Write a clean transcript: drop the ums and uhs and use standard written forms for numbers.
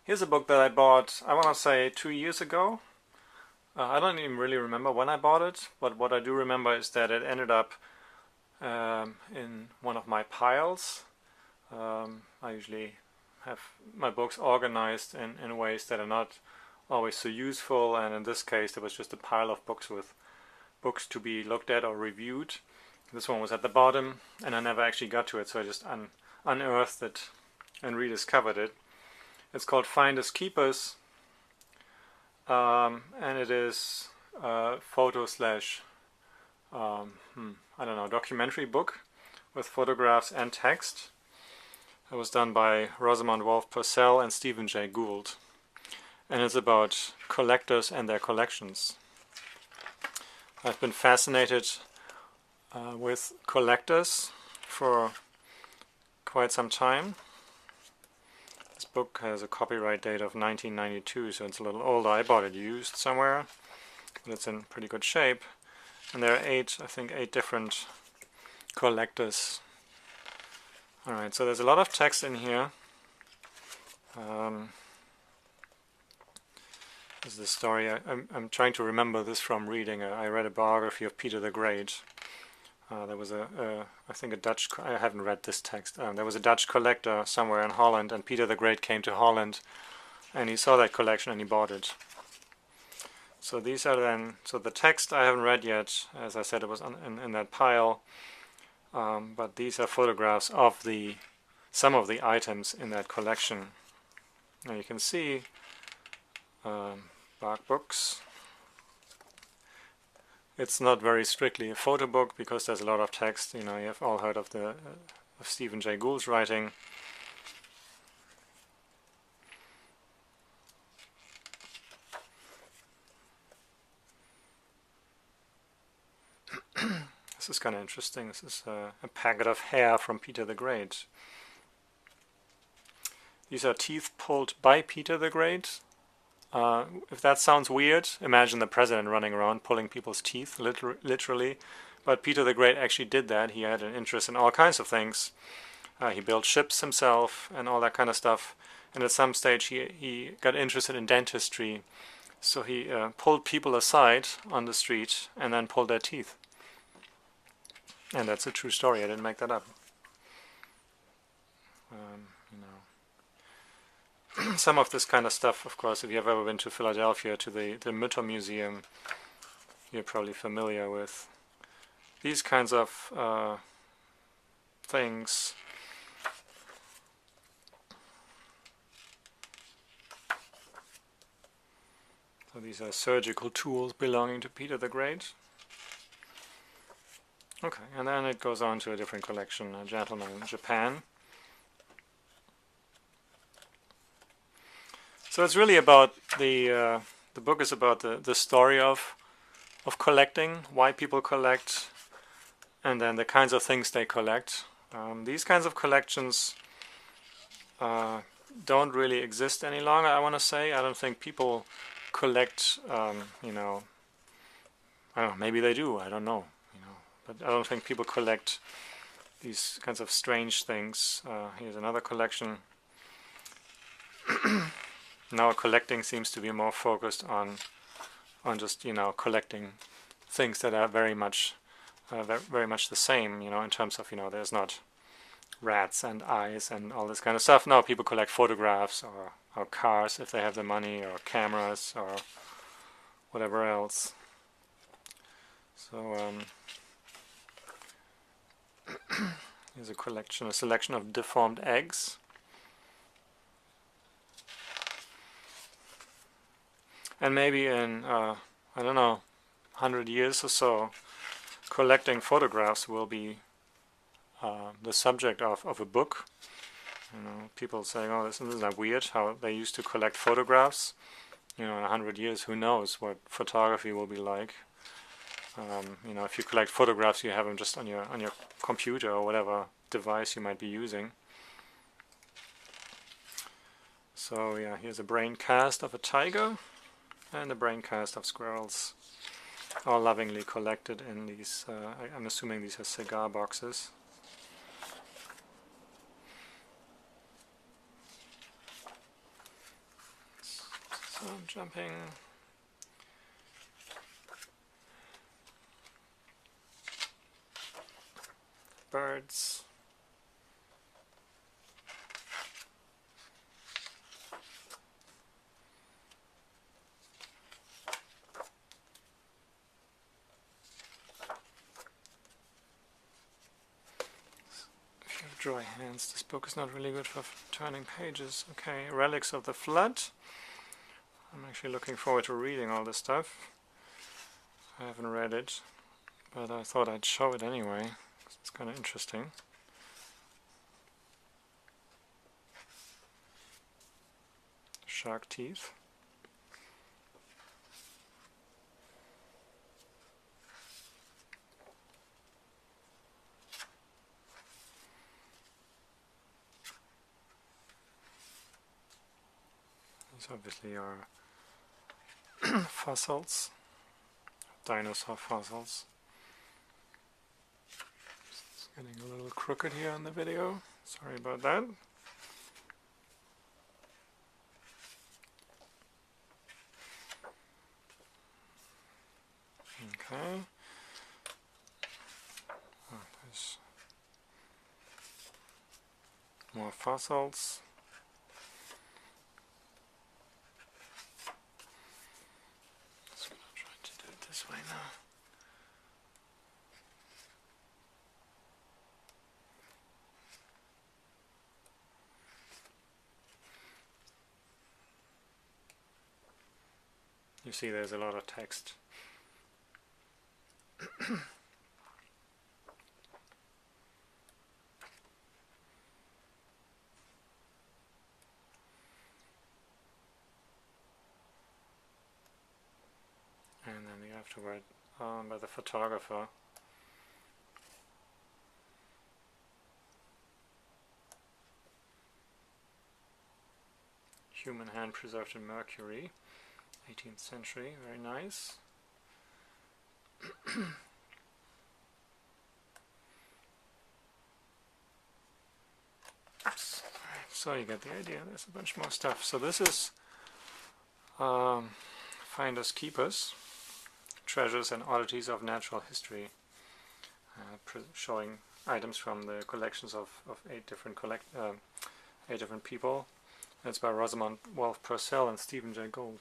Here's a book that I bought, I want to say 2 years ago. I don't even really remember when I bought it, but what I do remember is that it ended up in one of my piles. I usually have my books organized in ways that are not always so useful, and in this case there was just a pile of books with books to be looked at or reviewed. This one was at the bottom, and I never actually got to it, so I just unearthed it and rediscovered it. It's called Finders Keepers, and it is a photo slash I don't know, documentary book with photographs and text. It was done by Rosamond, Wolff, Purcell, and Stephen J. Gould, and it's about collectors and their collections. I've been fascinated with collectors for quite some time. This book has a copyright date of 1992, so it's a little older. I bought it used somewhere, but it's in pretty good shape. And there are I think eight different collectors. Alright, so there's a lot of text in here. This is the story. I'm trying to remember this from reading. I read a biography of Peter the Great. There was I think a Dutch, I haven't read this text, there was a Dutch collector somewhere in Holland, and Peter the Great came to Holland and he saw that collection and he bought it. So these are then, so the text I haven't read yet, as I said it was in that pile, but these are photographs of some of the items in that collection. Now you can see bark books. It's not very strictly a photo book because there's a lot of text. You know, you have all heard of of Stephen J. Gould's writing. This is kind of interesting. This is a packet of hair from Peter the Great. These are teeth pulled by Peter the Great. If that sounds weird, imagine the president running around pulling people's teeth, literally. But Peter the Great actually did that. He had an interest in all kinds of things. He built ships himself and all that kind of stuff. And at some stage he got interested in dentistry. So he pulled people aside on the street and then pulled their teeth. And that's a true story. I didn't make that up. Some of this kind of stuff, of course, if you've ever been to Philadelphia to the Mütter Museum, you're probably familiar with these kinds of things. So these are surgical tools belonging to Peter the Great. Okay, and then it goes on to a different collection, a gentleman in Japan. So it's really about the book is about the story of collecting, why people collect, and then the kinds of things they collect. These kinds of collections don't really exist any longer, I want to say. I don't think people collect, you know, I don't know, maybe they do, I don't know, you know, but I don't think people collect these kinds of strange things. Here's another collection. Now collecting seems to be more focused on just, you know, collecting things that are very much the same, you know, in terms of, you know, there's not rats and eyes and all this kind of stuff. No, people collect photographs or cars if they have the money, or cameras or whatever else. So here's a selection of deformed eggs. And maybe in, I don't know, 100 years or so, collecting photographs will be the subject of a book. You know, people saying, oh, isn't that weird how they used to collect photographs? You know, in 100 years, who knows what photography will be like. You know, if you collect photographs, you have them just on your computer or whatever device you might be using. So yeah, here's a brain cast of a tiger and a brain cast of squirrels, all lovingly collected in these, I'm assuming these are cigar boxes. jumping. Birds. If you have dry hands, this book is not really good for turning pages. Okay, Relics of the Flood. I'm actually looking forward to reading all this stuff. I haven't read it, but I thought I'd show it anyway. It's kind of interesting. Shark teeth. These obviously are fossils, dinosaur fossils. It's getting a little crooked here in the video. Sorry about that. Okay. Oh, there's more fossils. Just gonna try to do it this way now. You see there's a lot of text. And then the afterword by the photographer. Human hand preserved in mercury, 18th century, very nice. Oops. So you get the idea, there's a bunch more stuff. So this is Finders Keepers, Treasures and Oddities of Natural History, showing items from the collections of 8 different people. It's by Rosamond, Wolff, Purcell and Stephen J. Gould.